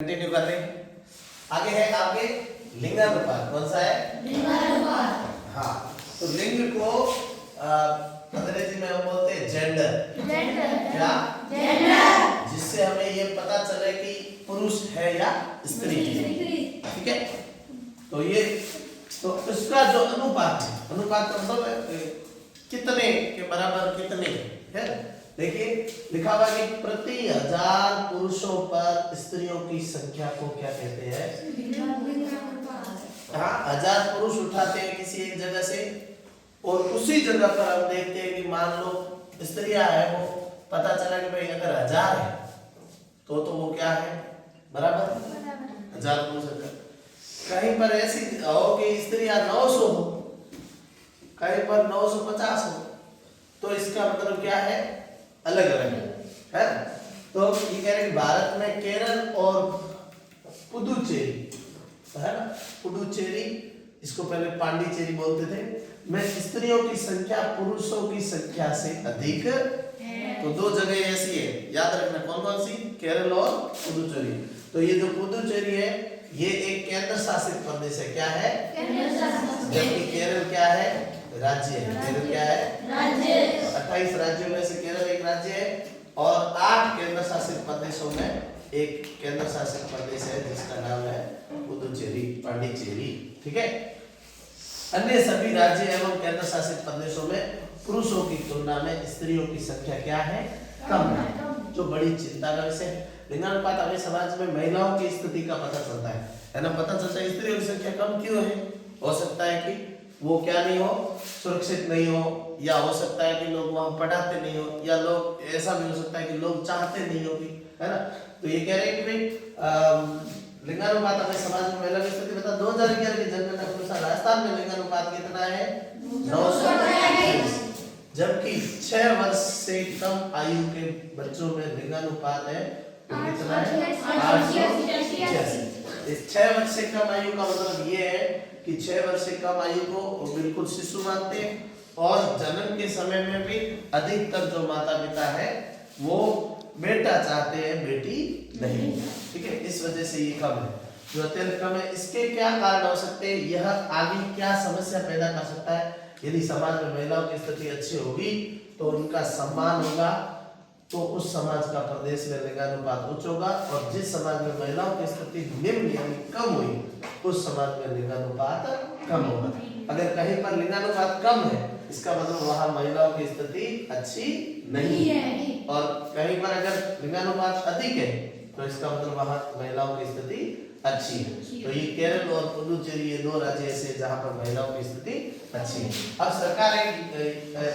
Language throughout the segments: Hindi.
कंटिन्यू कर रहे हैं। आगे है आपके लिंगानुपात। कौन सा है? लिंगानुपात। हाँ, तो लिंग को अंग्रेजी में हम बोलते हैं जेंडर। क्या? जेंडर। जिससे हमें ये पता चले कि पुरुष है या स्त्री है। ठीक है, तो ये तो इसका जो अनुपात है, अनुपात का मतलब है कितने के बराबर कितने है। देखिए लिखा हुआ कि प्रति 1000 पुरुषों पर स्त्रियों की संख्या को क्या कहते हैं? हाँ, 1000 पुरुष उठाते हैं किसी एक जगह से और उसी जगह पर हम देखते हैं कि मान लो स्त्रियां है, वो पता चला कि भाई अगर 1000 है तो वो क्या है? बराबर 1000 पुरुष। कहीं पर ऐसी हो कि स्त्रियां 900 हो, कहीं पर 950 हो, तो इसका मतलब क्या है? अलग अलग है। तो ये कह रहे हैं कि भारत में केरल और पुडुचेरी है ना, पुडुचेरी इसको पहले पांडिचेरी बोलते थे, में स्त्रियों की संख्या पुरुषों की संख्या से अधिक है। तो दो जगह ऐसी है, याद रखना। कौन कौन सी? केरल और पुडुचेरी। तो ये जो पुडुचेरी है ये एक केंद्र शासित प्रदेश है। क्या है? जबकि केरल क्या है? राज्य है। केरल क्या है? राज्य। 28 राज्यों में से केरल एक राज्य है और 8 केंद्र शासित प्रदेशों में एक केंद्र शासित प्रदेश है जिसका नाम है पुडुचेरी, पांडिचेरी। ठीक है, अन्य सभी राज्य एवं केंद्र शासित प्रदेशों में पुरुषों की तुलना में स्त्रियों की संख्या क्या है? कम है, जो बड़ी चिंता का विषय है। लिंगानुपात हमें समाज में महिलाओं की स्थिति का पता चलता है ना, पता चलता है स्त्रियों की संख्या कम क्यों है। हो सकता है कि वो क्या नहीं हो, सुरक्षित नहीं हो, या हो सकता है कि लोग वहां पढ़ाते नहीं हो, या लोग ऐसा भी हो सकता है कि लोग चाहते नहीं हो कि, है ना। तो ये कह रहे हैं कि भाई लिंगानुपात हमें समाज में महिला की स्थिति बता। 2011 की जनगणना के अनुसार राजस्थान में लिंगानुपात कितना है? 928। जबकि 6 वर्ष से कम आयु के बच्चों में लिंगानुपात है कितना है? 886। इस 6 वर्ष से कम आयु का मतलब ये है कि 6 वर्ष से कम आयु को बिल्कुल शिशु मानते हैं और जन्म के समय में भी अधिकतर जो माता पिता है वो बेटा चाहते हैं, बेटी नहीं। ठीक है, इस वजह से ये कम है, जो अत्यंत कम है। इसके क्या कारण हो सकते हैं? यह आगे क्या समस्या पैदा कर सकता है? यदि समाज में महिलाओं की स्थिति अच्छी होगी तो उनका सम्मान होगा, तो उस समाज का प्रदेश में लिंगानुपात उच्च होगा, और जिस समाज में महिलाओं की स्थिति निम्न यानी कम हुई उस समाज में लिंगानुपात कम होगा। अगर कहीं पर लिंगानुपात कम है इसका मतलब वहां महिलाओं की स्थिति अच्छी नहीं है, और कहीं पर अगर लिंगानुपात अधिक है तो इसका मतलब वहां महिलाओं की स्थिति अच्छी है। तो ये केरल और पुडुचेरी ये 2 राज्य ऐसे जहां पर महिलाओं की स्थिति अच्छी है। अब सरकार एक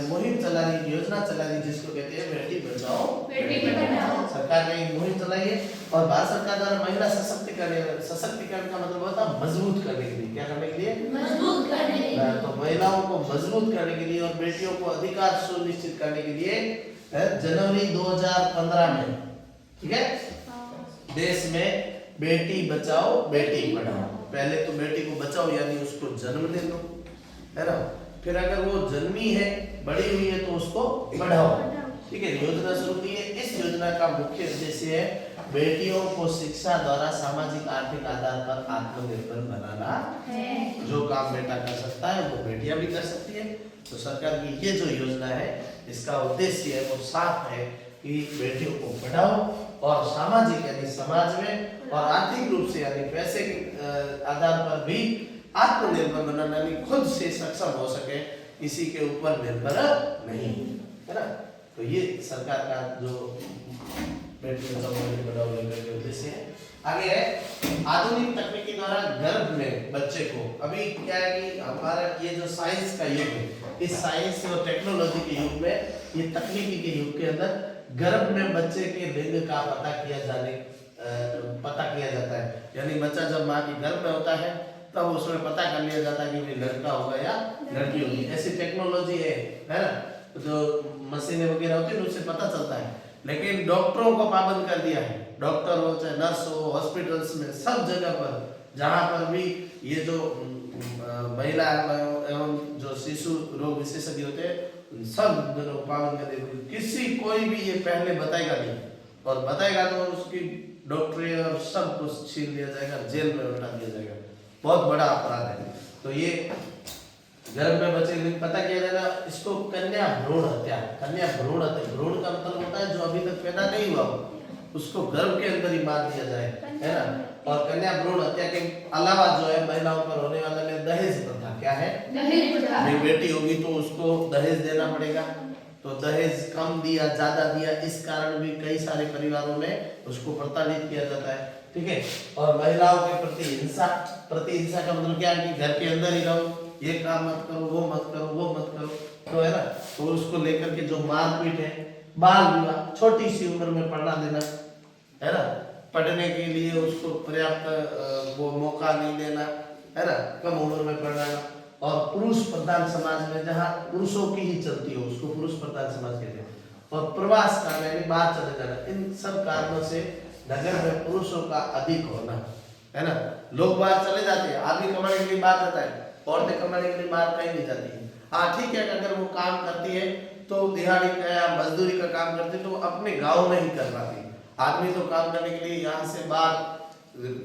मुहिम चला रही, योजना चला रही जिसको कहते हैं बेटी बचाओ बेटी पढ़ाओ। सरकार ने एक मुहिम चलाई है और भारत सरकार द्वारा महिला सशक्तिकरण का मतलब होता है मजबूत करने के लिए। क्या करने के लिए? मजबूत करने के लिए। तो महिलाओं को मजबूत करने के लिए और बेटियों को अधिकार सुनिश्चित करने के लिए जनवरी 2015 में, ठीक है, देश में बेटी बचाओ बेटी पढ़ाओ। पहले तो बेटी को बचाओ यानी उसको जन्म दे दो, है ना, फिर अगर वो जन्मी है, बड़ी हुई है, तो उसको पढ़ाओ। ठीक है, योजना शुरू की है। इस योजना का मुख्य उद्देश्य है बेटियों को शिक्षा द्वारा सामाजिक आर्थिक आधार पर आत्मनिर्भर बनाना है। जो काम बेटा कर सकता है वो बेटियां भी कर सकती है। तो सरकार की ये जो योजना है इसका उद्देश्य है वो साफ है कि बेटियों को पढ़ाओ और सामाजिक यानी समाज में और आर्थिक रूप से यानी पैसे के आधार पर भी आत्मनिर्भर बनाना, यानी खुद से सक्षम हो सके, किसी के ऊपर निर्भर नहीं, है ना। तो ये सरकार का जो बेटी बचाओ बेटी पढ़ाओ के उद्देश्य है। आगे है आधुनिक तकनीकी द्वारा गर्भ में बच्चे को, अभी क्या है कि हमारा ये जो साइंस का युग है, इस साइंस और टेक्नोलॉजी के युग में, ये तकनीकी के युग के अंदर गर्भ में बच्चे के लिंग का पता किया जाता है। यानी बच्चा जब माँ की गर्भ में होता है तब उसमें पता कर लिया जाता है कि भाई लड़का होगा या लड़की होगी। ऐसी टेक्नोलॉजी है ना, जो मशीनें वगैरह होती है उससे पता चलता है। लेकिन डॉक्टरों को पाबंद कर दिया है, डॉक्टर हो चाहे नर्स हो, हॉस्पिटल्स में सब जगह पर जहाँ पर भी ये जो महिला एवं जो शिशु रोग विशेषज्ञ होते हैं सब जगह पाबंद कर दिया। किसी कोई भी ये पहले बताएगा नहीं, और बताएगा तो उसकी डॉक्टरी और सब कुछ छीन लिया जाएगा, जेल में लौटा दिया जाएगा। बहुत बड़ा अपराध है। तो ये गर्भ में बचे, लेकिन पता क्या है ना, इसको कन्या भ्रूण हत्या, कन्या भ्रूण हत्या, भ्रूण का मतलब होता है जो अभी तक पैदा नहीं हुआ हो, उसको गर्भ के अंदर ही मार दिया जाए, है ना। और कन्या भ्रूण हत्या के अलावा जो है महिलाओं पर होने वाला में दहेज प्रथा, क्या है, दहेज प्रथा। एक बेटी होगी तो उसको दहेज देना पड़ेगा, तो दहेज कम दिया ज्यादा दिया, इस कारण भी कई सारे परिवारों में उसको प्रताड़ित किया जाता है, ठीक है। और महिलाओं के प्रति हिंसा, का मतलब क्या है कि घर के अंदर ही रहो, ये काम मत करो, वो मत करो, वो मत करो, तो है ना। तो उसको लेकर के जो मारपीट है, बाल विवाह, छोटी सी उम्र में पढ़ना देना, है ना, पढ़ने के लिए उसको पर्याप्त वो मौका नहीं देना, है ना, कम उम्र में पढ़ाना। और पुरुष प्रधान समाज में जहाँ पुरुषों की ही चलती हो उसको पुरुष प्रधान समाज कहते हैं। और प्रवास करना यानी बाहर चले जाना, इन सब कारणों से नगर में पुरुषों का अधिक होना, है ना। लोग बाहर चले जाते हैं, आदमी कमाने के लिए बाहर जाता है, औरतें कमाने के लिए बाहर कहीं नहीं जाती है। हाँ ठीक है, अगर वो काम करती है तो दिहाड़ी का या मजदूरी का काम करती है तो अपने गाँव में ही कर पाती है। आदमी तो काम करने के लिए यहाँ से बाहर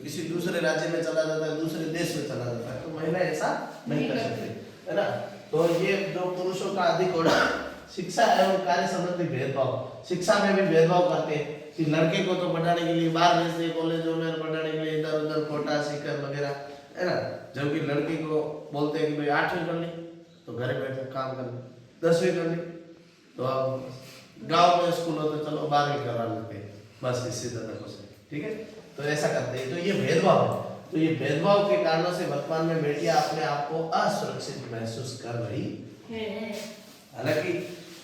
किसी दूसरे राज्य में चला जाता है, दूसरे देश में चला जाता है, तो महिला ऐसा नहीं कर सकती, है ना। तो ये जो पुरुषों का अधिक होना, शिक्षा एवं कार्य संबंधी भेदभाव, शिक्षा में भी भेदभाव करते हैं कि लड़के को तो पढ़ाने के लिए बाहर भेजते हैं, कॉलेजों में पढ़ाने के लिए इधर उधर कोटा सीकर वगैरह, है ना। जबकि लड़की को बोलते हैं कि भाई 8वीं कर ली तो घर बैठ काम कर ली, 10वीं कर ली तो अब गाँव में स्कूल होते चलो 12वीं करा लेते हैं, बस इससे ज्यादा कुछ नहीं, ठीक है। तो ऐसा करते हैं, तो ये भेदभाव है। तो ये भेदभाव के कारणों से वर्तमान में बेटियां अपने आप को असुरक्षित महसूस कर रही है। हालांकि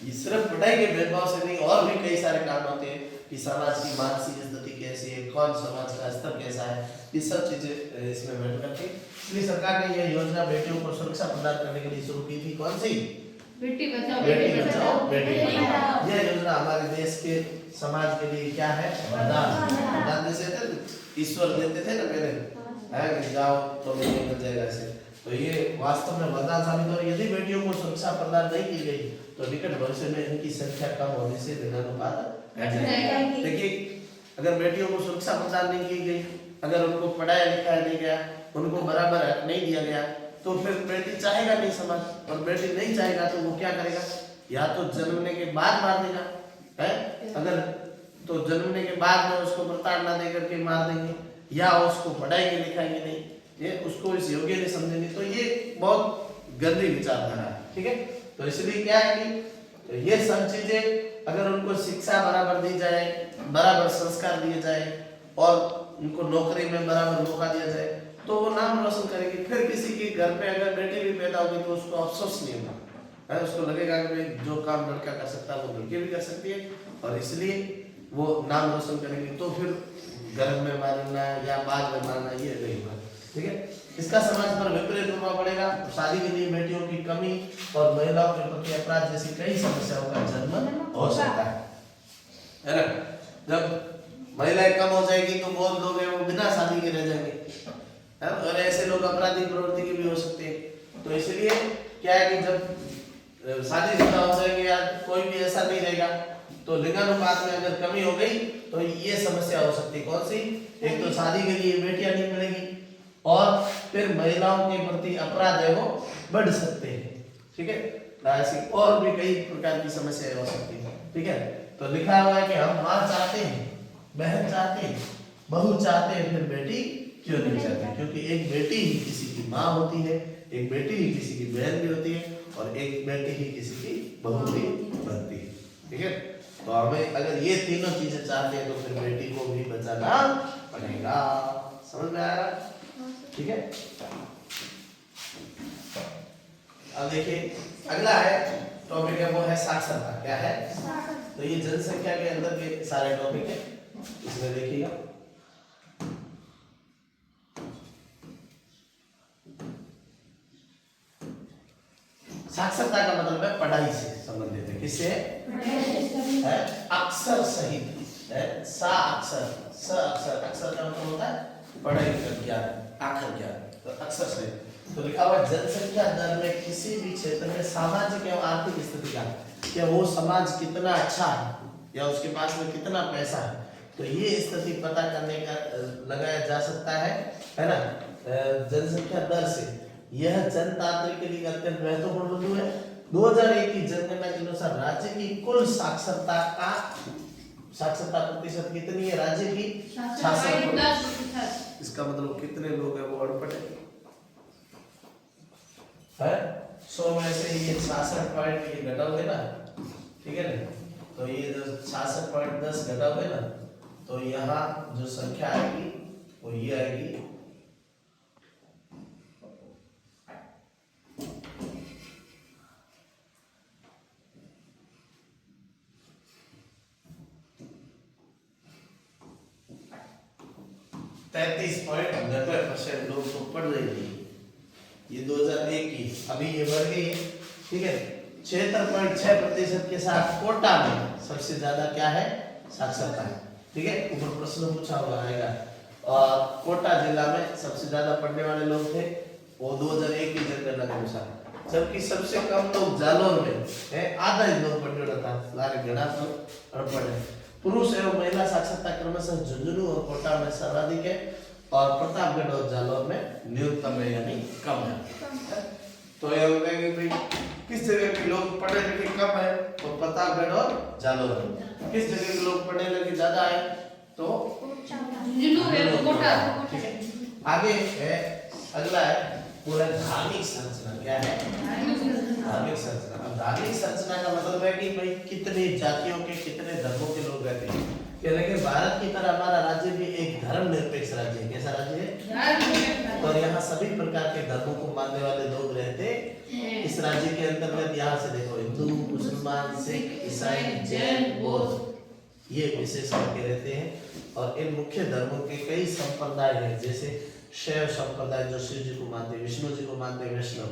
ये सिर्फ पढ़ाई के भेदभाव से नहीं, और भी कई सारे कारण होते हैं कि समाज की मानसिक स्थिति कैसी है, कौन समाज का स्तर कैसा है, ये सब चीजें इसमें बैठ करके। इसलिए सरकार ने यह योजना बेटियों को सुरक्षा प्रदान करने के लिए शुरू की थी। कौन सी? बेटी बचाओ बेटी बचाओ बेटी पढ़ाओ। पढ़ाओ। यह योजना हमारे देश के समाज के लिए क्या है? वरदान। वरदान जैसे थे ईश्वर देते थे ना पहले, है कि जाओ तो मिल जाएगा ऐसे। तो ये वास्तव में वरदान साबित हो। यदि बेटियों को सुरक्षा प्रदान नहीं की गई तो निकट भविष्य में इनकी संख्या कम होने से लिंगानुपात घट जाएगा। देखिए, अगर बेटियों को सुरक्षा प्रदान नहीं की गई, अगर उनको पढ़ाया लिखाया नहीं गया, उनको बराबर हक नहीं दिया गया, तो फिर बेटी चाहेगा नहीं समाज, और बेटी नहीं चाहेगा तो वो क्या करेगा? या तो जन्मने के बाद मार देगा, है, अगर तो जन्मने के बाद में उसको प्रताड़ना दे करके मार देंगे, या उसको पढ़ाएंगे लिखाएंगे नहीं, ये उसको इस योग्य नहीं समझेंगे। तो ये बहुत गंदी विचारधारा है, ठीक है। तो इसलिए क्या है कि तो ये सब चीजें अगर उनको शिक्षा बराबर दी जाए, बराबर संस्कार दिए जाए, और उनको नौकरी में बराबर मौका दिया जाए, तो वो नाम रोशन करेगी। फिर किसी के घर पे अगर बेटी भी पैदा होगी तो उसको अफसोस नहीं होगा, है, उसको लगेगा कि भाई जो काम लड़का कर सकता है वो लड़की भी कर सकती है, और इसलिए वो नाम रोशन करेंगे। तो फिर गर्भ में मारना या बाद में मारना ये नहीं होगा, ठीक है। इसका समाज पर विपरीत प्रभाव पड़ेगा। शादी के लिए बेटियों की कमी और महिलाओं के प्रति अपराध जैसी कई समस्याओं का जन्म हो सकता है ना। जब महिलाएं कम हो जाएगी तो बहुत लोग हैं वो बिना शादी के रह जाएंगे, है, और ऐसे लोग आपराधिक प्रवृत्ति के भी हो सकते हैं। तो इसलिए क्या है कि जब शादी शुदा हो जाएंगे या कोई भी ऐसा नहीं रहेगा, तो लिंगानुपात में अगर कमी हो गई तो ये समस्या हो सकती है। कौन सी? एक तो शादी के लिए बेटियां नहीं मिलेगी, और फिर महिलाओं के प्रति अपराध है वो बढ़ सकते हैं, ठीक है। ऐसी और भी कई प्रकार की समस्याएं हो सकती है, ठीक है। तो लिखा हुआ है कि हम मां चाहते हैं, बहन चाहते हैं, बहू चाहते हैं, फिर बेटी क्यों नहीं चाहते? क्योंकि एक बेटी ही किसी की माँ होती है, एक बेटी ही किसी की बहन भी होती है, और एक बेटी ही किसी की बहू भी बनती है, ठीक है। तो हमें अगर ये तीनों चीजें चाहते हैं तो फिर बेटी को भी बचाना पड़ेगा। समझ में आ रहा? ठीक है। अब देखिए अगला है टॉपिक है वो है साक्षरता। क्या है? तो ये जनसंख्या के अंदर के सारे टॉपिक है, इसमें देखिएगा। साक्षरता का मतलब है पढ़ाई से संबंधित है। किससे? है अक्षर सहित है। सा अक्षर, स अक्षर, अक्षर का मतलब होता है पढ़ाई का ज्ञान, आखिर ज्ञान, तो अक्षर सहित। तो लिखा हुआ जनसंख्या दर में किसी भी क्षेत्र में सामाजिक एवं आर्थिक स्थिति का, या वो समाज कितना अच्छा है या उसके पास में कितना पैसा है, तो ये स्थिति पता करने का लगाया जा सकता है ना, जनसंख्या दर से। यह जनतांत्रिक के लिए अत्यंत महत्वपूर्ण बिंदु है। 2001 की जनगणना के अनुसार राज्य की कुल साक्षरता प्रतिशत कितनी है? राज्य की 66%। इसका मतलब कितने लोग हैं वो अनपढ़ है? 100 में से ये 66 पॉइंट ये घटाओगे ना, ठीक है ना, तो ये जो 66.10 घटाओगे ना, तो यहाँ जो संख्या आएगी वो ये आएगी 33.90% लोग तो पढ़ रहे हैं। ये 2001 की, अभी ये बढ़ गई है, ठीक है। 76.6% के साथ कोटा में सबसे ज्यादा क्या है? साक्षरता है, ठीक है। ऊपर प्रश्न पूछा हुआ आएगा। और कोटा जिला में सबसे ज्यादा पढ़ने वाले लोग थे वो 2001 की जनगणना के अनुसार, जबकि सबसे कम लोग जालौर में है, आधा ही लोग पढ़ने वाला था, सारे गणा तो अनपढ़ है। पुरुष एवं महिला साक्षरता क्रमशः झुंझुनू और कोटा में सर्वाधिक है और प्रतापगढ़ और जालौर में न्यूनतम है, यानी कम है। तो ये होगा कि भाई किस जगह के लोग पढ़े लिखे कम है? तो प्रतापगढ़ और जालौर में। किस जगह के लोग पढ़े लिखे ज्यादा है? तो ठीक है। आगे है, अगला है पूरा धार्मिक संरचना। क्या है? धार्मिक संरचना। अब धार्मिक संरचना का मतलब है कि भाई कितने जातियों के, कितने धर्मों के लोग रहते हैं। लेकिन भारत की तरह हमारा राज्य भी एक धर्मनिरपेक्ष राज्य है। कैसा राज्य है? और यहाँ सभी प्रकार के धर्मों को मानने वाले लोग रहते हैं। इस राज्य के अंतर्गत यहाँ से देखो, हिंदू, मुसलमान, सिख, ईसाई, जैन, बौद्ध, ये विशेष करके रहते हैं। और इन मुख्य धर्मों के कई संप्रदाय हैं, जैसे शैव संप्रदाय जो शिव जी को मानते हैं, विष्णु जी को मानते हैं वैष्णव।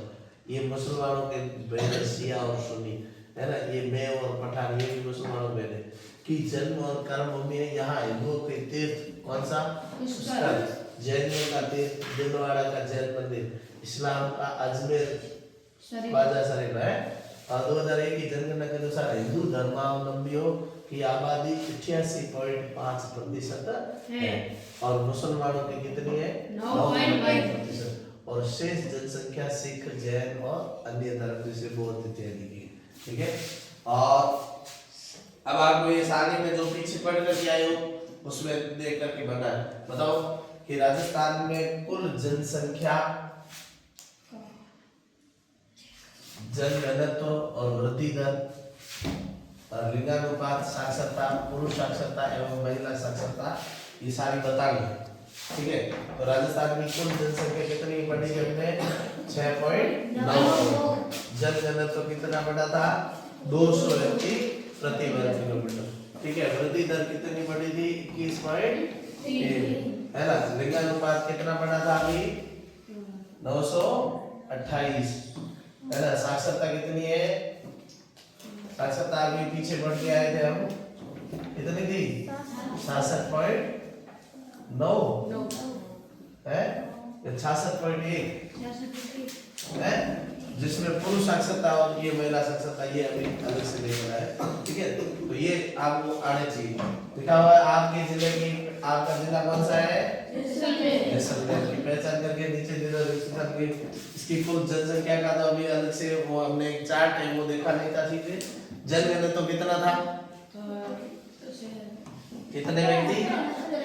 ये मुसलमानों के बहन है शिया और सुन्नी, है ना। ये मेव और पठान, ये भी मुसलमानों में बहन की जन्म और कर्म भूमि है। यहाँ हिंदुओं के तीर्थ कौन सा? जैनियों का तीर्थ दिलवाड़ा का जैन मंदिर, इस्लाम का अजमेर ख्वाजा शरीफ है। और 2001 की जनगणना के अनुसार हिंदू धर्मावलंबियों की आबादी 88.5% है और मुसलमानों की कितनी है? 9.5%। और शेष जनसंख्या सिख, जैन और अन्य धर्म जैसे बौद्ध इत्यादि की, ठीक है। और अब आपको ये सारे में जो पीछे पढ़ कर आए हो उसमें देख करके बताओ कि राजस्थान में कुल जनसंख्या, जनघनत्व और वृद्धि दर, लिंगानुपात, साक्षरता, पुरुष साक्षरता एवं महिला साक्षरता, ये सारी बतानी है, ठीक है। तो राजस्थान की कुल जनसंख्या कितनी बढ़ी है? हमने 6.9। जनघनत्व कितना बढ़ा था? 200 व्यक्ति प्रति वर्ग किलोमीटर, ठीक है। वृद्धि दर कितनी बढ़ी थी? 21.3, है ना। लिंगानुपात कितना बढ़ा था? अभी 928, है ना। साक्षरता कितनी है? साक्षरता अभी पीछे बढ़ के आए थे हम, कितनी थी? 66.9 है, 66.1 है, जिसमें पुरुष साक्षरता और ये महिला साक्षरता ये अभी अलग से देख रहा है, ठीक है। तो ये आपको आने चाहिए। लिखा हुआ है आपके जिले की, आपका जिला कौन सा है? जैसलमेर की पहचान करके नीचे दे दो। इसकी कुल जनसंख्या का तो अभी अलग से वो हमने एक चार्ट है वो देखा नहीं था, ठीक है। जनगणना तो कितना था? कितने व्यक्ति?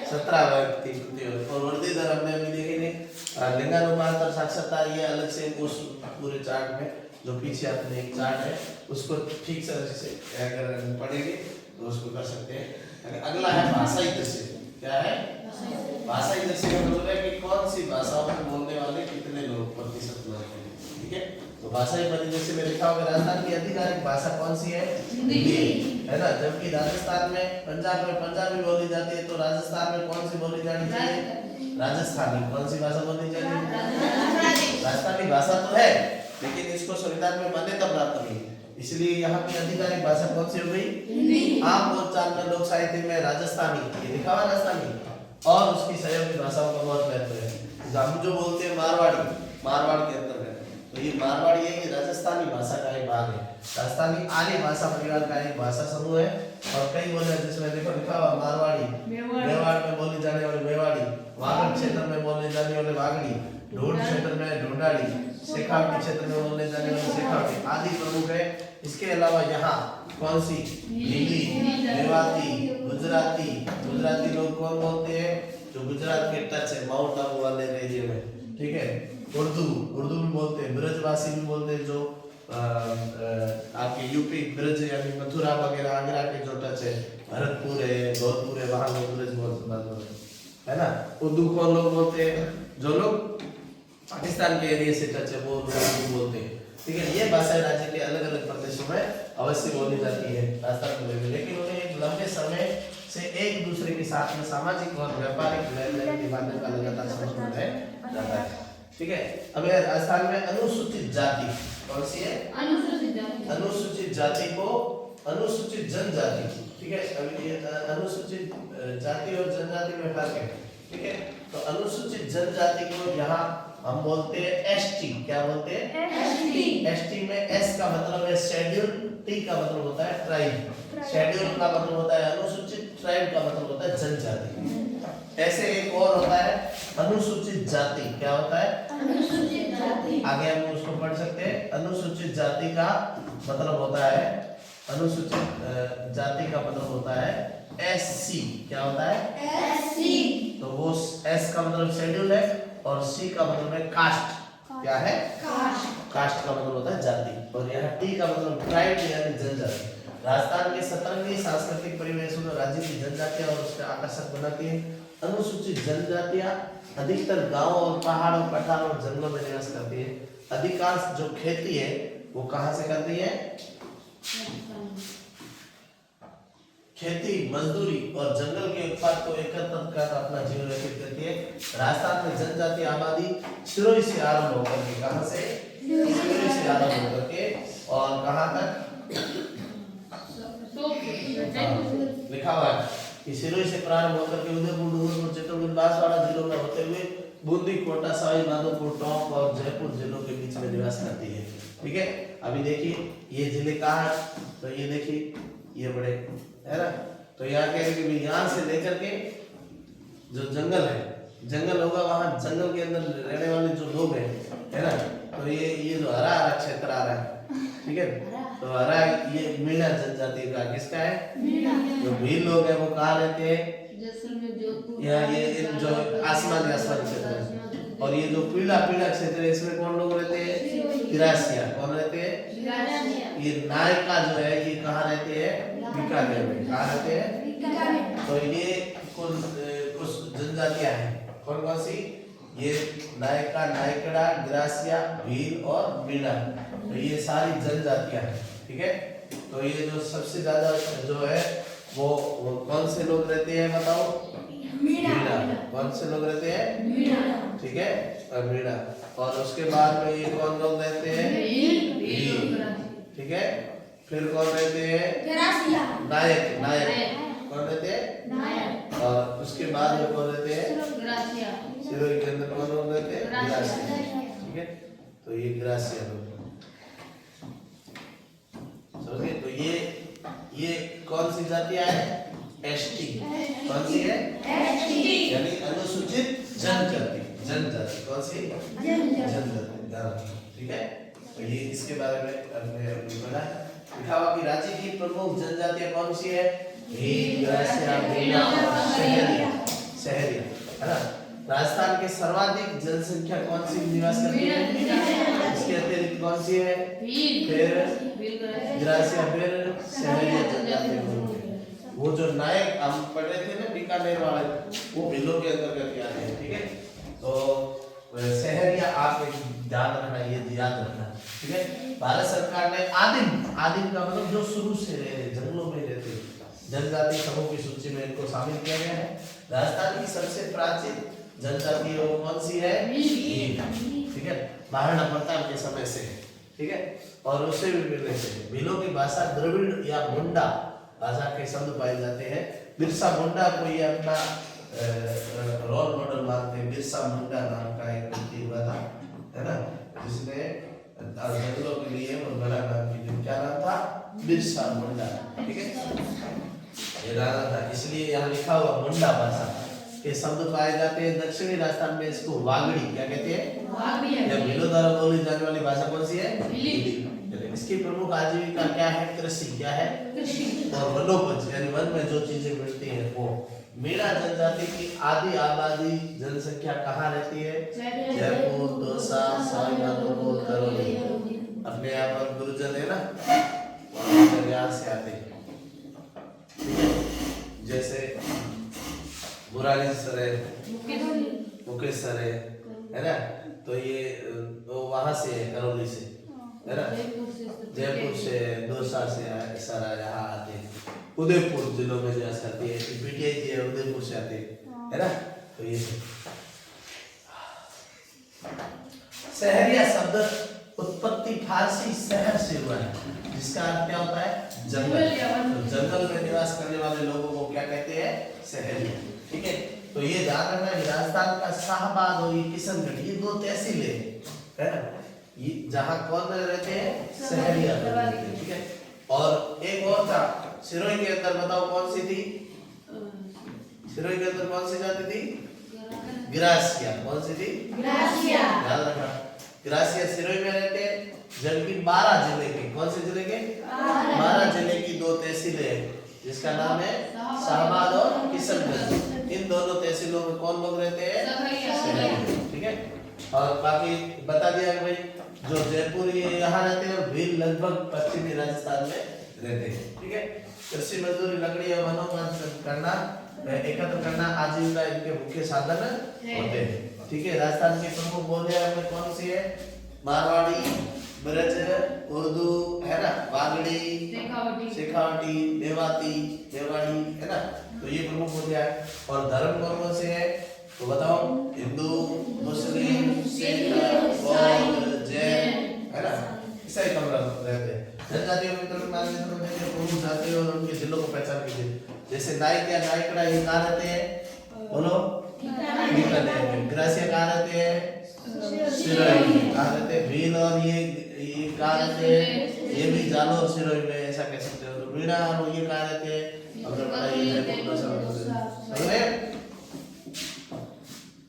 17 व्यक्ति प्रति वर्ग। और वृद्धि दर हमने अभी देखी नहीं। लिंगानुपात और साक्षरता ये अलग से उस पूरे चार्ट में जो पीछे आपने एक चार्ट है उसको ठीक से अगर पढ़ेंगे तो उसको कर सकते हैं। अगला है भाषाई दृश्य। क्या है? भाषाई दृश्य का मतलब है कि कौन सी भाषाओं में बोलने वाले कितने लोग, प्रतिशत लोग हैं, ठीक है। तो भाषाई परिदृश्य में लिखा होगा राजस्थान की आधिकारिक भाषा कौन सी है? हिंदी, है ना। जबकि राजस्थान में पंजाबी बोली जाती है, तो राजस्थान में कौन सी बोली जानी चाहिए? राजस्थानी। कौन सी भाषा बोलनी चाहिए? राजस्थानी भाषा तो है लेकिन इसको संविधान में मान्यता प्राप्त नहीं, इसलिए यहाँ की आधिकारिक भाषा कौन सी हो गई? हिंदी। आम बोलचाल में, लोक साहित्य में राजस्थानी, ये लिखा हुआ राजस्थानी। और उसकी सहयोगी भाषाओं का बहुत महत्व है। हम जो बोलते हैं मारवाड़ी, मारवाड़ के अंतर्गत, तो तो ये मारवाड़ी है, ये राजस्थानी भाषा का एक भाग है। राजस्थानी आर्य भाषा परिवार का एक भाषा समूह है और कई बोले जिसमें देखो लिखा हुआ मारवाड़ी, मेवाड़ में बोली जाने वाली मेवाड़ी, वागड़ क्षेत्र में बोले जाने वाले वागड़ी, ढोंड क्षेत्र में ढोंडाड़ी, शेखावटी क्षेत्र में बोले जाने वाले शेखावटी आदि प्रमुख है। इसके अलावा यहाँ कौन सी नीली, मेवाती, गुजराती, गुजराती लोग कौन बोलते हैं जो गुजरात के टच है माउंट आबू वाले एरिया में, ठीक है। उर्दू भी बोलते हैं, ब्रजवासी भी बोलते हैं जो आपके यूपी ब्रज यानी मथुरा वगैरह आगरा के जो टच है, भरतपुर है, जोधपुर है, वहां लोग ब्रज बोलते है ना। उर्दू कौन लोग बोलते हैं जो लोग पाकिस्तान के एरिया से टच है वो उर्दू बोलते हैं, ठीक है। ये भाषाएं राज्य के अलग अलग प्रदेशों में अवश्य बोली जाती है राजस्थान में, लेकिन उन्हें एक लंबे समय से एक दूसरे के साथ में सामाजिक और व्यापारिक लेन-देन के माध्यम का लगातार संबंध है जाता है, ठीक है। अब राजस्थान में अनुसूचित जाति कौन सी है? अनुसूचित जाति को अनुसूचित जनजाति, ठीक है। अभी ये अनुसूचित जाति और जनजाति में फर्क है, ठीक है। तो अनुसूचित जनजाति को यहाँ हम बोलते हैं एसटी। क्या बोलते हैं? एसटी। एसटी में एस का मतलब है शेड्यूल, टी का मतलब होता है ट्राइब, शेड्यूल का मतलब होता है अनुसूचित, ट्राइब का मतलब होता है जनजाति। ऐसे एक और होता है अनुसूचित जाति। क्या होता है? अनुसूचित जाति। आगे हम उसको पढ़ सकते हैं। अनुसूचित जाति का मतलब होता है, अनुसूचित जाति का मतलब होता है एससी। क्या होता है? एससी। तो वो एस का मतलब शेड्यूल है और सी का मतलब है कास्ट। क्या है? कास्ट। कास्ट का मतलब होता है जाति और यहाँ टी का मतलब ट्राइब यानी जनजाति। राजस्थान के सतरंगी सांस्कृतिक परिवेश में राज्य की जनजातियां और उसके आकर्षक बनाती है। अनुसूचित जनजातियां अधिकतर गांव और पहाड़ और पठार और जंगलों में निवास करती है। अधिकांश जो खेती है वो कहां से करती है? खेती, मजदूरी और जंगल के उत्पाद को एकत्र कर अपना जीवन व्यतीत करती है। राजस्थान में जनजातीय आबादी सिरोही से आरंभ होकर के, कहां से? सिरोही से आरंभ होकर के और कहां तक? लिखा हुआ है कि सिरोही से प्रारंभ होकर के उदयपुर, डूंगरपुर, चित्तौड़गढ़, बांसवाड़ा जिलों में होते हुए बूंदी, कोटा, सवाई माधोपुर, टोंक और जयपुर जिलों के बीच में निवास करती है, ठीक है। अभी देखिए ये जिले कहाँ है, तो ये देखिए ये बड़े है ना। तो यहाँ कह रहे कि यहाँ से लेकर के जो जंगल है, जंगल होगा वहां जंगल के अंदर रहने वाले जो लोग हैं, है ना। तो ये जो हरा हरा क्षेत्र आ रहा है, ठीक है। तो हरा ये मीणा जनजाति का किसका है? जो भील लोग हैं वो कहाँ रहते हैं? यहाँ ये जो आसमानी क्षेत्र है। और ये जो पीला पीला क्षेत्र है इसमें कौन लोग रहते हैं? गिरासिया। कौन रहते हैं? ये नायका जो है ये कहाँ रहते हैं? बीकानेर में। कहाँ रहते हैं? तो ये कुछ जनजातियां हैं। कौन कौन सी? ये नायका, नायकड़ा, गिरासिया, भील और मीणा। तो ये सारी जनजातियां हैं, ठीक है। तो ये जो सबसे ज्यादा जो है वो कौन से लोग रहते हैं बताओ? मीणा। कौन से लोग रहते हैं? मीणा, ठीक है। और मीणा। और उसके बाद में ये कौन लोग रहते हैं? भील, ठीक है। फिर कौन रहते हैं? नायक। नायक कौन रहते हैं? नायक। और उसके बाद में कौन रहते हैं? सिरोही के अंदर कौन लोग रहते हैं? गिरासिया, ठीक है। तो ये गिरासिया लोग समझे। तो ये कौन सी जातियां हैं? एसटी। कौन सी है? एसटी यानी अनुसूचित जनजाति। जनजाति कौन सी? जनजाति, ठीक है। तो ये इसके बारे में हमने अभी पढ़ा है। लिखा हुआ कि राज्य की प्रमुख जनजातियां कौन सी है? भील, गिरासिया, मीणा और सहरिया। सहरिया, है ना। राजस्थान के सर्वाधिक जनसंख्या कौन सी निवास करती है? इसके अतिरिक्त कौन सी है? फिर गिरासिया, फिर सहरिया जनजाति। वो जो नायक हम पढ़ रहे थे ना बीकानेर वाले, वो भीलों के अंतर्गत आते हैं, ठीक है। तो सहरिया आप ध्यान रखना, ये याद रखना, ठीक है। भारत सरकार ने आदिम का मतलब जो शुरू से रहे जंगलों में रहते जनजाति समूह की सूची में इनको शामिल किया गया है। राजस्थान की सबसे प्राचीन जनजाति कौन सी है? भील, ठीक है। महाराणा प्रताप के समय से, ठीक है। और उससे भी मिलने से भीलों की भाषा द्रविड़ या मुंडा भाषा के शब्द पाए जाते हैं। बिरसा मुंडा को ये अपना रोल मॉडल मानते हैं। बिरसा मुंडा नाम का एक व्यक्ति हुआ था, है ना, जिसने और जंगलों के लिए वो बड़ा नाम की दिन क्या नाम था? बिरसा मुंडा। ठीक है, ये राजा था, इसलिए यहाँ लिखा हुआ मुंडा भाषा के शब्द पाए जाते हैं दक्षिणी राजस्थान में। इसको वागड़ी क्या कहते हैं? या भीलों द्वारा बोली जाने वाली भाषा कौन सी है? भीली। इसकी प्रमुख आजीविका क्या है? कृषि। क्या है? कृषि। और वनोपज यानी वन में जो चीजें मिलती हैं वो। मीणा जनजाति की आधी आबादी जनसंख्या कहाँ रहती है? जयपुर, दौसा, सवाईमाधोपुर, करौली। अपने यहाँ पर गुर्जर है ना, वहाँ यहाँ से आते हैं। ठीक है, जैसे बुरानी सरे, मुकेश सरे है ना, तो ये तो वहाँ से है, करौली से है ना, जयपुर से, दौसा से सारा यहाँ आते हैं। उदयपुर जिलों में जैसे आती है, पीटीआई जी है उदयपुर से आते हैं है ना, तो ये शहरिया शब्द उत्पत्ति फारसी शहर से हुआ है, जिसका अर्थ क्या होता है? जंगल। तो जंगल में निवास करने वाले लोगों को क्या कहते हैं? शहरिया। ठीक है, तो ये ध्यान रखना है राजस्थान का शाहबाद और ये किशनगढ़ ये दो तहसीलें है ना, ये जहाँ कौन रहते हैं? शहरिया। ठीक है, और एक और था सिरोही के अंदर, बताओ कौन सी थी? सिरोही के अंदर कौन सी जाति थी? ग्रासिया। कौन सी थी? ग्रासिया। याद रखना, ग्रासिया सिरोही में रहते हैं, जबकि 12 जिले के, कौन से जिले के? 12 जिले की दो तहसीलें हैं, जिसका नाम है शाहबाद और किशनगढ़। इन दोनों तहसीलों में कौन लोग रहते हैं? ठीक है, और बाकी बता दिया कि भाई जो जयपुर ये यहाँ रहते हैं और भील लगभग पश्चिमी राजस्थान में रहते हैं। ठीक है, कृषि मजदूरी लकड़ी और वनोपज करना एकत्र करना आजीविका इनके मुख्य साधन होते हैं। ठीक है, राजस्थान की प्रमुख बोलियां में कौन सी है? मारवाड़ी, ब्रज, उर्दू है ना, वागड़ी, शेखावटी, मेवाती, मेवाड़ी है ना, तो ये प्रमुख बोलियां है। और धर्म कौन से है तो बताओ? हिंदू, मुस्लिम, सिख, बौद्ध, जैन है ना, ईसाई कम रहते हैं। जनजातियों में तो मानने तो देखिए प्रमुख जाति और उनके जिलों को पहचान कीजिए। जैसे नाइक या नाइकड़ा ये कहाँ रहते हैं? बोलो। ग्रासिया कहाँ रहते हैं? सिरोही। कहाँ रहते हैं? भील और ये कहाँ रहते हैं? ये भी जालोर सिरोही में, ऐसा कह सकते हो। तो मीणा और ये कहाँ रहते हैं? अपने पता ही है, समझ रहे?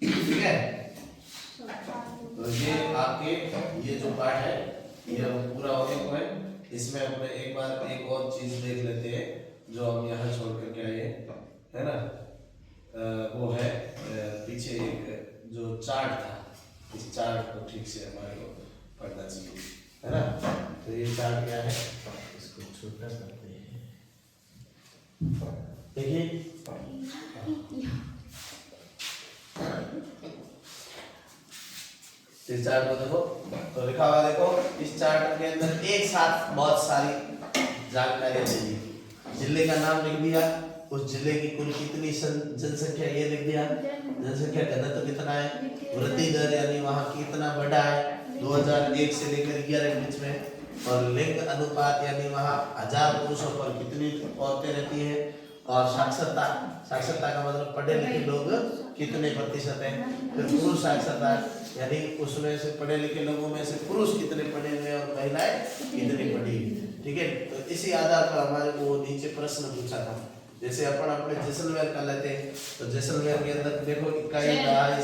ठीक है, तो ये आपके ये जो पार्ट है ये पूरा हो गया पॉइंट। इसमें अपने एक बार एक और चीज देख लेते हैं जो हम यहाँ छोड़ करके आए है ना, वो है पीछे एक जो चार्ट था, इस चार्ट को ठीक से हमारे को पढ़ना चाहिए है ना। तो ये चार्ट क्या है, इसको छोटा करते हैं। देखिए इस चार्ट को देखो, तो लिखा हुआ देखो, इस चार्ट के अंदर एक साथ बहुत सारी जानकारी दी। जिले का नाम लिख दिया, उस जिले की कुल कितनी जनसंख्या ये लिख दिया, जनसंख्या घनत्व कितना है, वृद्धि दर यानी वहाँ कितना बढ़ा है 2001 से लेकर 11 के बीच में, और लिंग अनुपात यानी वहाँ 1000 पुरुषों पर कितनी औरतें रहती हैं, और साक्षरता, साक्षरता का मतलब पढ़े लिखे लोग कितने प्रतिशत हैं, फिर पुरुष साक्षरता यानी उसमें से पढ़े लिखे लोगों में से पुरुष कितने पढ़े हुए और महिलाएं कितनी पढ़ी। ठीक है, तो इसी आधार पर हमारे को नीचे प्रश्न पूछा था। जैसे अपन अपने जैसलमेर का लेते हैं, तो जैसलमेर के अंदर देखो इकाई दहाई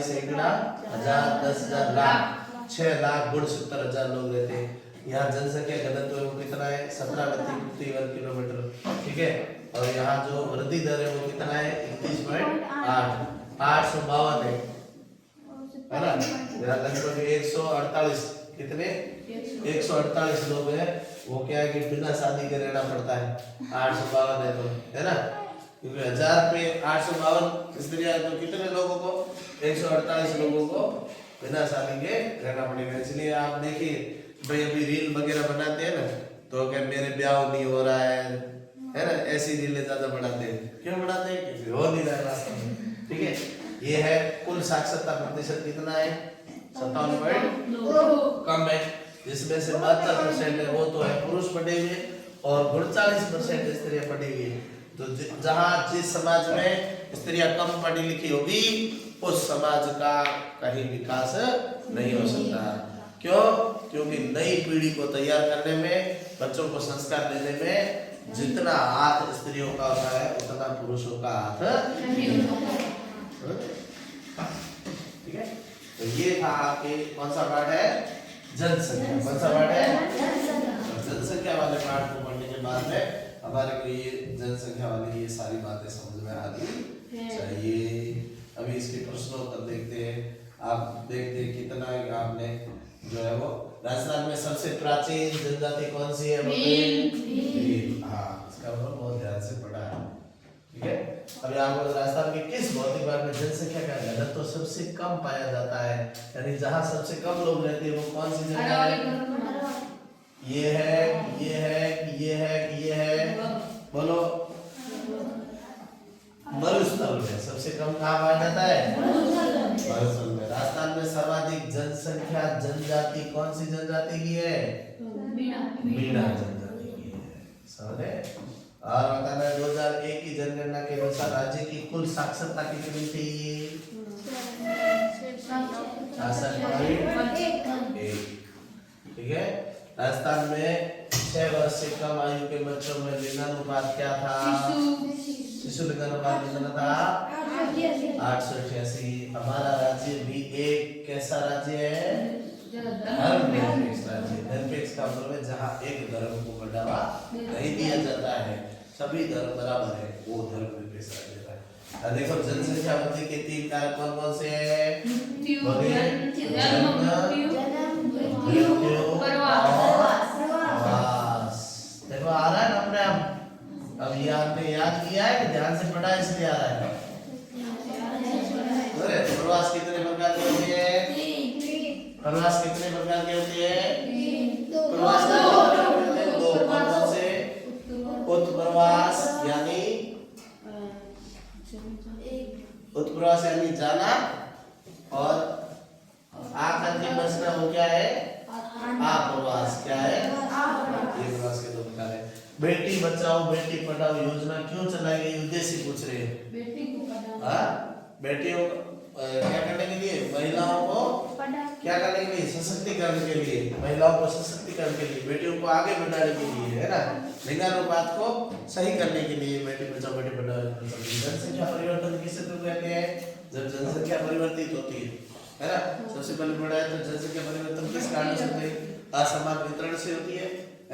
सैकड़ा हजार 10,000 लाख 6,69,000 लोग रहते हैं। यहाँ जनसंख्या घनत्व वो कितना है 17 प्रति वर्ग किलोमीटर। ठीक है, और यहाँ जो वृद्धि दर है वो कितना है 31.8 852 है ना, लगभग 148 कितने 148 लोग हैं, वो क्या है कि बिना शादी के रहना पड़ता है। 852 है तो है ना, क्योंकि 1000 पे 852 स्त्रियां तो कितने लोगों को 148 लोगों को बिना शादी के रहना पड़ेगा। इसलिए आप देखिए भाई अभी रील वगैरह बनाते हैं ना, तो क्या मेरे ब्याह नहीं हो रहा है ना, ऐसी रीलें ज्यादा बनाते हैं। क्यों बनाते हैं? क्योंकि हो नहीं रहा है। ठीक है, ये है कुल साक्षरता प्रतिशत कितना है 57.2 कम है, जिसमें से 72% है वो तो है पुरुष पढ़े हुए और 49% स्त्रियां पढ़ी हुई है। तो जहाँ जिस समाज में स्त्रियां कम पढ़ी लिखी होगी उस समाज का कहीं विकास नहीं हो सकता। क्यों? क्योंकि नई पीढ़ी को तैयार करने में, बच्चों को संस्कार देने में जितना हाथ स्त्रियों का होता है उतना पुरुषों का हाथ नहीं होता। ठीक है, तो ये था आपके कौन सा पार्ट है? जनसंख्या। कौन सा पार्ट है? जनसंख्या वाले पार्ट को पढ़ने के बाद में हमारे को ये जनसंख्या वाली ये सारी बातें समझ में आनी चाहिए। अभी इसके प्रश्न उत्तर देखते हैं। आप देखते हैं कितना आपने जो है वो राजस्थान में सबसे प्राचीन जनजाति कौन सी है? भील। हाँ, इसका मतलब बहुत ध्यान से पढ़ा है। ठीक है, अभी आपको राजस्थान के किस भौतिक भाग में जनसंख्या का घनत्व तो सबसे कम पाया जाता है, यानी जहाँ सबसे कम लोग रहते हैं वो कौन सी जगह है? ये है, ये है, ये है, ये है, बोलो। मरुस्थल में सबसे कम कहाँ पाया जाता है? मरुस्थल में। राजस्थान में सर्वाधिक जनसंख्या जनजाति कौन सी जनजाति की है? मीणा जनजाति की है। समझे? और बताना 2001 की जनगणना के अनुसार राज्य की कुल साक्षरता कितनी थी? 66.1। ठीक है, राजस्थान में 6 वर्ष से कम आयु के बच्चों में लिंगानुपात क्या था? शिशु लिंगानुपात कितना था? 888। हमारा राज्य भी एक कैसा राज्य है? धर्मनिरपेक्ष राज्य। निरपेक्ष का मतलब है जहाँ एक धर्म को बढ़ावा नहीं दिया जाता है, सभी धर्म बराबर है, वो धर्मनिरपेक्ष राज्य है। देखो जनसंख्या वृद्धि के 3 कारक कौन कौन से हैं? देखो आ रहा है ना अपने आप। अब ये आपने याद किया है कि ध्यान से पढ़ा इसलिए आ रहा है? अरे प्रवास कितने प्रकार के होते हैं? प्रवास कितने प्रकार के होते हैं? प्रवास दो। कौन से? उत्प्रवास यानी उत्प्रवास यानी जाना, और आकर के बचना वो क्या है? आप्रवास। क्या है? ये प्रवास के 2 प्रकार है। बेटी बचाओ बेटी पढ़ाओ योजना क्यों चलाई गई? उद्देश्य पूछ रहे हैं। बेटियों क्या करने के लिए? महिलाओं को क्या करने के लिए? सशक्तिकरण के लिए। महिलाओं को सशक्तिकरण के लिए, बेटियों को आगे बढ़ाने के लिए, है ना, लिंगानुपात को सही करने के लिए बेटी बचाओ बेटी पढ़ाओ। जनसंख्या परिवर्तन किसे तो कहते हैं? जब जनसंख्या परिवर्तित होती है ना। सबसे पहले पढ़ा है तो जनसंख्या परिवर्तन किस कारण से होती है? असमान वितरण से होती है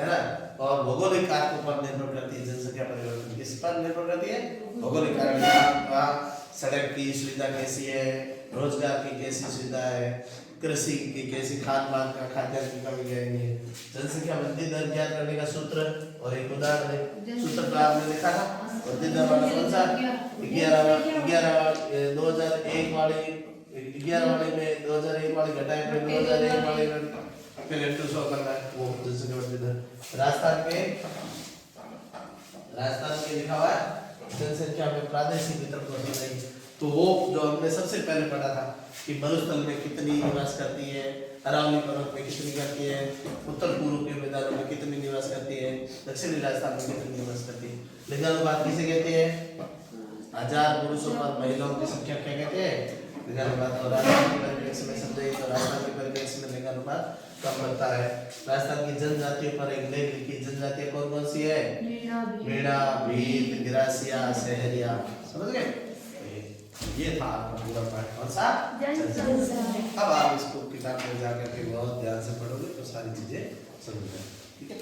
ना, और भौगोलिक कारकों पर निर्भर करती है। जनसंख्या परिवर्तन किस पर निर्भर करती है? भौगोलिक कारक। सड़क की सुविधा कैसी है, रोजगार की कैसी सुविधा है, कृषि की कैसी, खान पान का, खाद्यान्न की कमी क्या है। जनसंख्या वृद्धि दर ज्ञात करने का सूत्र और एक उदाहरण है। सूत्र तो आपने देखा था, वृद्धि दर वाला कौन सा? 2001 वाली 11 वाली में 2001 वाली घटाए फिर 2001 वाली में फिर इंटू 100 करना है, वो जनसंख्या वृद्धि दर। राजस्थान के लिखा हुआ है जनसंख्या में प्रादेशिक वितरण को नहीं, तो वो जो हमने सबसे पहले पढ़ा था कि मरुस्थल में कितनी निवास करती है, अरावली पर्वत में कितनी करती है, उत्तर पूर्व के मैदानों में कितनी निवास करती है, दक्षिणी राजस्थान में कितनी निवास करती है। लिंगानुपात किसे कहते हैं? 1000 पुरुषों पर महिलाओं की संख्या क्या कहते हैं? लिंगानुपात। और राजस्थान के परिप्रेक्ष्य में समझे तो राजस्थान के परिप्रेक्ष्य में लिंगानुपात कम बढ़ता है। राजस्थान की जनजातियों पर एक लेख लिखी। जनजातियां कौन कौन सी है? मीणा, भील, गिरासिया, सहरिया। समझ गए? ये था आपका पूरा पाठ। कौन सा? अब आप इसको किताब में जाकर के बहुत ध्यान से पढ़ोगे तो सारी चीजें समझ जाएंगे। ठीक है।